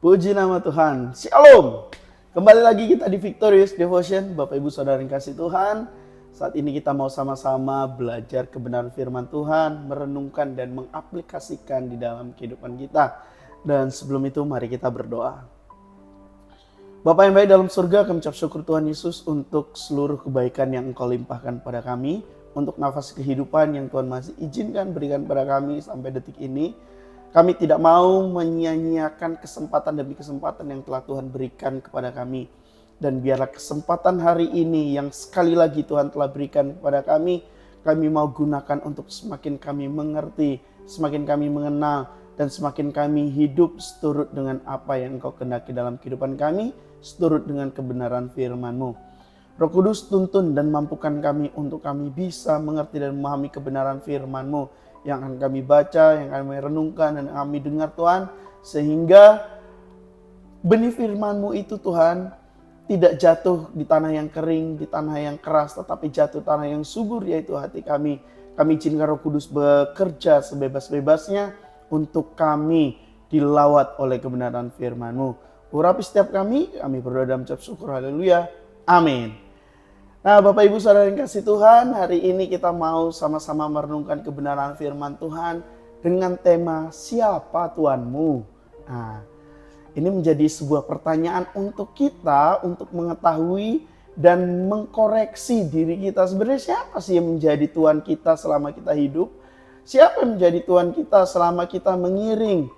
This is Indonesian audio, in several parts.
Puji nama Tuhan. Shalom. Kembali lagi kita di Victorious Devotion. Bapak Ibu Saudara yang kasih Tuhan. Saat ini kita mau sama-sama belajar kebenaran firman Tuhan, merenungkan dan mengaplikasikan di dalam kehidupan kita. Dan sebelum itu mari kita berdoa. Bapa yang baik dalam surga, kami ucap syukur Tuhan Yesus untuk seluruh kebaikan yang Engkau limpahkan pada kami. Untuk nafas kehidupan yang Tuhan masih izinkan berikan pada kami sampai detik ini. Kami tidak mau menyia-nyiakan kesempatan demi kesempatan yang telah Tuhan berikan kepada kami. Dan biarlah kesempatan hari ini yang sekali lagi Tuhan telah berikan kepada kami mau gunakan untuk semakin kami mengerti, semakin kami mengenal, dan semakin kami hidup seturut dengan apa yang Engkau kehendaki dalam kehidupan kami, seturut dengan kebenaran firman-Mu. Roh Kudus tuntun dan mampukan kami untuk kami bisa mengerti dan memahami kebenaran firman-Mu yang akan kami baca, yang akan kami renungkan, dan kami dengar Tuhan. Sehingga benih firman-Mu itu Tuhan tidak jatuh di tanah yang kering, di tanah yang keras, tetapi jatuh tanah yang subur, yaitu hati kami. Kami izinkan Roh Kudus bekerja sebebas-bebasnya untuk kami dilawat oleh kebenaran firman-Mu. Urapi setiap kami berdoa dalam ucap syukur, haleluya, amin. Nah, Bapak Ibu Saudara yang kasih Tuhan, hari ini kita mau sama-sama merenungkan kebenaran firman Tuhan dengan tema siapa Tuhanmu. Nah, ini menjadi sebuah pertanyaan untuk kita untuk mengetahui dan mengkoreksi diri kita. Sebenarnya siapa sih yang menjadi Tuhan kita selama kita hidup? Siapa yang menjadi Tuhan kita selama kita mengiring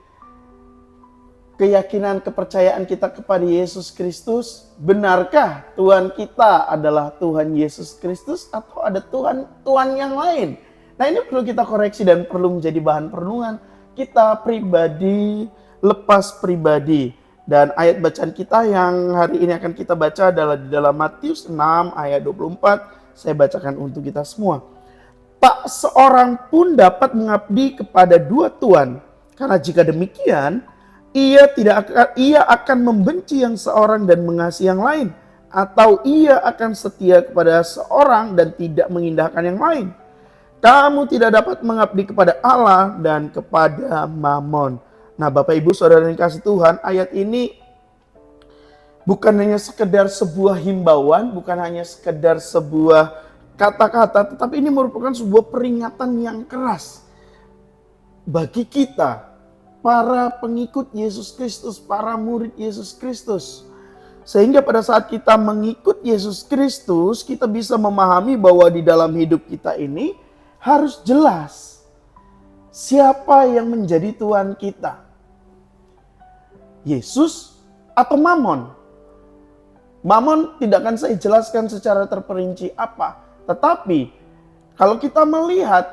keyakinan, kepercayaan kita kepada Yesus Kristus? Benarkah Tuhan kita adalah Tuhan Yesus Kristus atau ada Tuhan yang lain? Nah, ini perlu kita koreksi dan perlu menjadi bahan perenungan kita pribadi, lepas pribadi. Dan ayat bacaan kita yang hari ini akan kita baca adalah di dalam Matius 6 ayat 24. Saya bacakan untuk kita semua. Tak seorang pun dapat mengabdi kepada dua tuan, karena jika demikian ia akan membenci yang seorang dan mengasihi yang lain, atau ia akan setia kepada seorang dan tidak mengindahkan yang lain. Kamu tidak dapat mengabdi kepada Allah dan kepada Mammon. Nah, Bapak Ibu Saudara yang kasih Tuhan, ayat ini bukan hanya sekedar sebuah himbauan, bukan hanya sekedar sebuah kata-kata, tetapi ini merupakan sebuah peringatan yang keras bagi kita, para pengikut Yesus Kristus, para murid Yesus Kristus. Sehingga pada saat kita mengikut Yesus Kristus, kita bisa memahami bahwa di dalam hidup kita ini harus jelas siapa yang menjadi Tuhan kita. Yesus atau Mammon? Mammon tidak akan saya jelaskan secara terperinci apa. Tetapi kalau kita melihat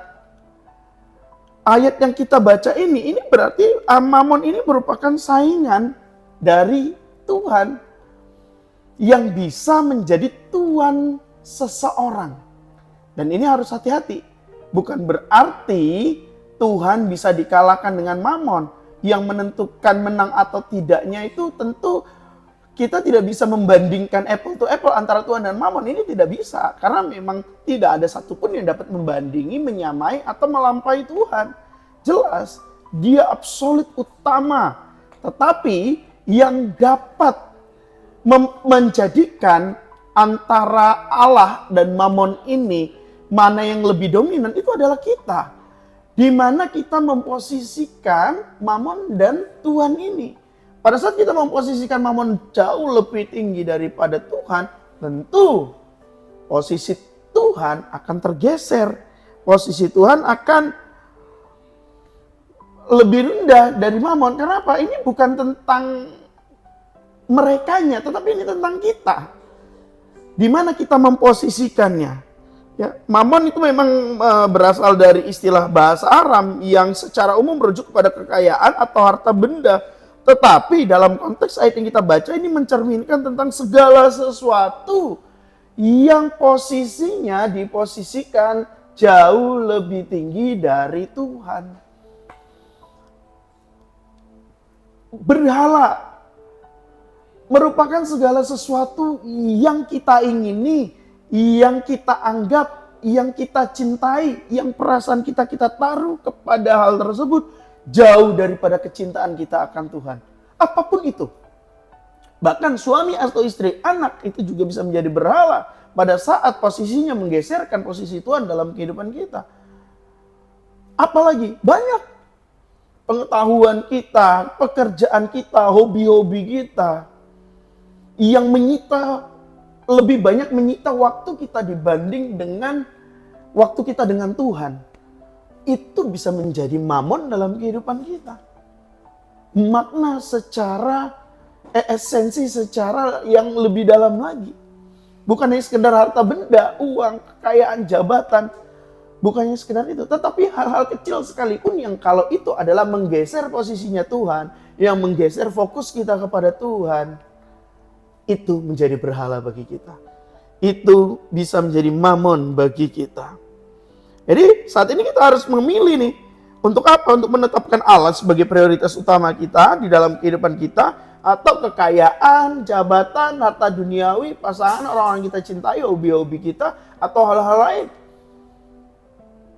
ayat yang kita baca ini berarti Mammon ini merupakan saingan dari Tuhan yang bisa menjadi Tuhan seseorang. Dan ini harus hati-hati. Bukan berarti Tuhan bisa dikalahkan dengan Mammon. Yang menentukan menang atau tidaknya itu tentu kita tidak bisa membandingkan apple to apple antara Tuhan dan Mammon. Ini tidak bisa. Karena memang tidak ada satupun yang dapat membandingi, menyamai, atau melampaui Tuhan. Jelas, dia absolut utama. Tetapi yang dapat menjadikan antara Allah dan Mammon ini, mana yang lebih dominan, itu adalah kita. Di mana kita memposisikan Mammon dan Tuhan ini. Pada saat kita memposisikan Mammon jauh lebih tinggi daripada Tuhan, tentu posisi Tuhan akan tergeser. Posisi Tuhan akan lebih rendah dari Mammon. Kenapa? Ini bukan tentang merekanya, tetapi ini tentang kita. Di mana kita memposisikannya. Ya, Mammon itu memang berasal dari istilah bahasa Aram yang secara umum merujuk kepada kekayaan atau harta benda. Tetapi dalam konteks ayat yang kita baca ini mencerminkan tentang segala sesuatu yang posisinya diposisikan jauh lebih tinggi dari Tuhan. Berhala merupakan segala sesuatu yang kita ingini, yang kita anggap, yang kita cintai, yang perasaan kita taruh kepada hal tersebut jauh daripada kecintaan kita akan Tuhan. Apapun itu. Bahkan suami atau istri, anak itu juga bisa menjadi berhala pada saat posisinya menggeserkan posisi Tuhan dalam kehidupan kita. Apalagi banyak pengetahuan kita, pekerjaan kita, hobi-hobi kita yang lebih banyak menyita waktu kita dibanding dengan waktu kita dengan Tuhan. Itu bisa menjadi mamon dalam kehidupan kita. Makna secara esensi secara yang lebih dalam lagi. Bukan hanya sekedar harta benda, uang, kekayaan, jabatan. Bukannya sekedar itu. Tetapi hal-hal kecil sekalipun yang kalau itu adalah menggeser posisinya Tuhan. Yang menggeser fokus kita kepada Tuhan. Itu menjadi berhala bagi kita. Itu bisa menjadi mamon bagi kita. Jadi saat ini kita harus memilih nih. Untuk apa? Untuk menetapkan Allah sebagai prioritas utama kita di dalam kehidupan kita. Atau kekayaan, jabatan, harta duniawi, pasangan, orang-orang kita cintai, hobi-hobi kita, atau hal-hal lain.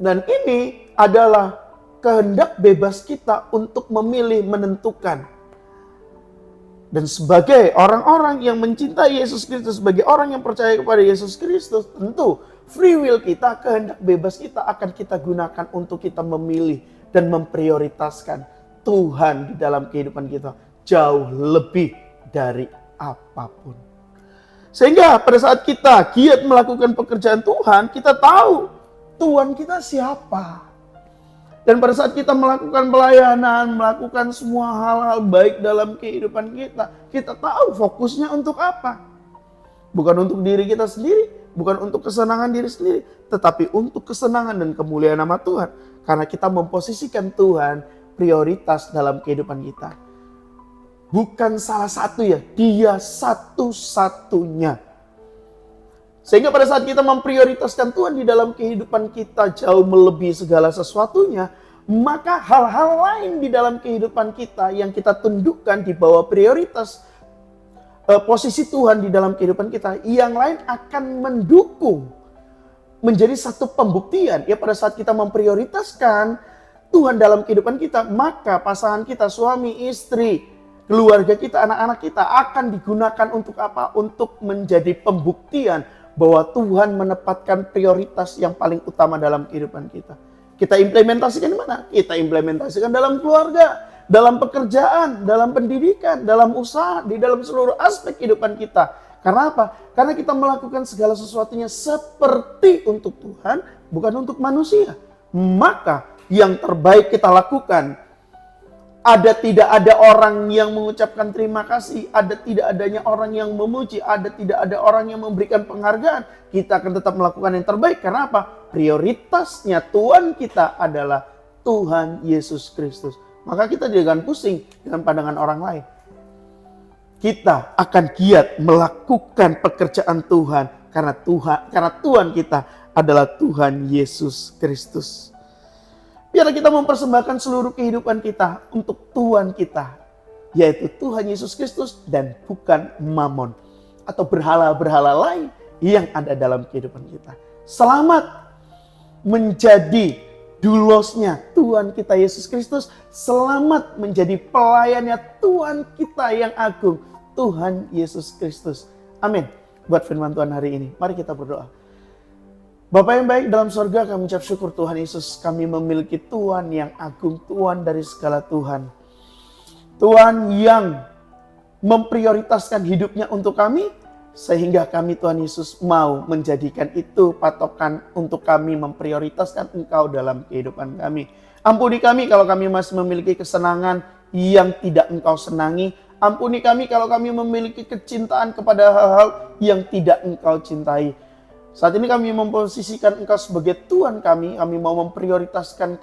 Dan ini adalah kehendak bebas kita untuk memilih, menentukan. Dan sebagai orang-orang yang mencintai Yesus Kristus, sebagai orang yang percaya kepada Yesus Kristus, tentu free will kita, kehendak bebas kita akan kita gunakan untuk kita memilih dan memprioritaskan Tuhan di dalam kehidupan kita. Jauh lebih dari apapun. Sehingga pada saat kita giat melakukan pekerjaan Tuhan, kita tahu Tuhan kita siapa. Dan pada saat kita melakukan pelayanan, melakukan semua hal-hal baik dalam kehidupan kita, kita tahu fokusnya untuk apa. Bukan untuk diri kita sendiri, bukan untuk kesenangan diri sendiri, tetapi untuk kesenangan dan kemuliaan nama Tuhan. Karena kita memposisikan Tuhan prioritas dalam kehidupan kita. Bukan salah satu ya, dia satu-satunya. Sehingga pada saat kita memprioritaskan Tuhan di dalam kehidupan kita jauh melebihi segala sesuatunya, maka hal-hal lain di dalam kehidupan kita yang kita tundukkan di bawah prioritas posisi Tuhan di dalam kehidupan kita, yang lain akan mendukung. Menjadi satu pembuktian, ya pada saat kita memprioritaskan Tuhan dalam kehidupan kita, maka pasangan kita, suami, istri, keluarga kita, anak-anak kita akan digunakan untuk apa? Untuk menjadi pembuktian bahwa Tuhan menempatkan prioritas yang paling utama dalam kehidupan kita. Kita implementasikan di mana? Kita implementasikan dalam keluarga, dalam pekerjaan, dalam pendidikan, dalam usaha, di dalam seluruh aspek kehidupan kita. Karena apa? Karena kita melakukan segala sesuatunya seperti untuk Tuhan, bukan untuk manusia. Maka yang terbaik kita lakukan. Tidak ada orang yang mengucapkan terima kasih, tidak adanya orang yang memuji, tidak ada orang yang memberikan penghargaan. Kita akan tetap melakukan yang terbaik. Karena apa? Prioritasnya Tuhan kita adalah Tuhan Yesus Kristus. Maka kita jangan pusing dengan pandangan orang lain. Kita akan giat melakukan pekerjaan Tuhan karena Tuhan kita adalah Tuhan Yesus Kristus. Biarlah kita mempersembahkan seluruh kehidupan kita untuk Tuhan kita, yaitu Tuhan Yesus Kristus dan bukan mamon atau berhala-berhala lain yang ada dalam kehidupan kita. Selamat menjadi dulosnya Tuhan kita Yesus Kristus. Selamat menjadi pelayannya Tuhan kita yang agung, Tuhan Yesus Kristus. Amin. Buat firman Tuhan hari ini, mari kita berdoa. Bapa yang baik dalam sorga, kami ucap syukur Tuhan Yesus, kami memiliki Tuhan yang agung, Tuhan dari segala Tuhan. Tuhan yang memprioritaskan hidupnya untuk kami, sehingga kami Tuhan Yesus mau menjadikan itu patokan untuk kami memprioritaskan Engkau dalam kehidupan kami. Ampuni kami kalau kami masih memiliki kesenangan yang tidak Engkau senangi. Ampuni kami kalau kami memiliki kecintaan kepada hal-hal yang tidak Engkau cintai. Saat ini kami memposisikan Engkau sebagai Tuhan kami mau memprioritaskan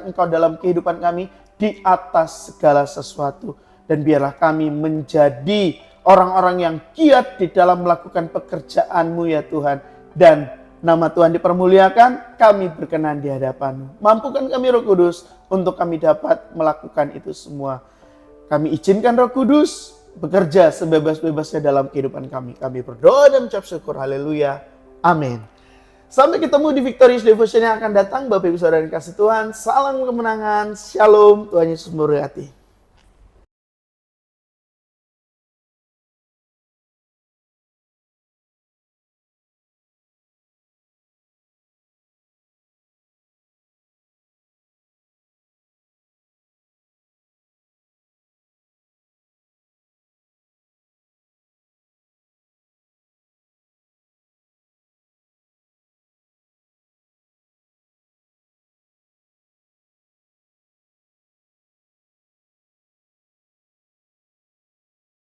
Engkau dalam kehidupan kami di atas segala sesuatu. Dan biarlah kami menjadi orang-orang yang giat di dalam melakukan pekerjaan-Mu ya Tuhan. Dan nama Tuhan dipermuliakan, kami berkenan di hadapan-Mu. Mampukan kami Roh Kudus untuk kami dapat melakukan itu semua. Kami izinkan Roh Kudus bekerja sebebas-bebasnya dalam kehidupan kami. Kami berdoa dan ucap syukur. Haleluya. Amin. Sampai ketemu di Victorious Devotion yang akan datang. Bapak Ibu Saudara yang kasih Tuhan, salam kemenangan. Shalom. Tuhan Yesus memberkati.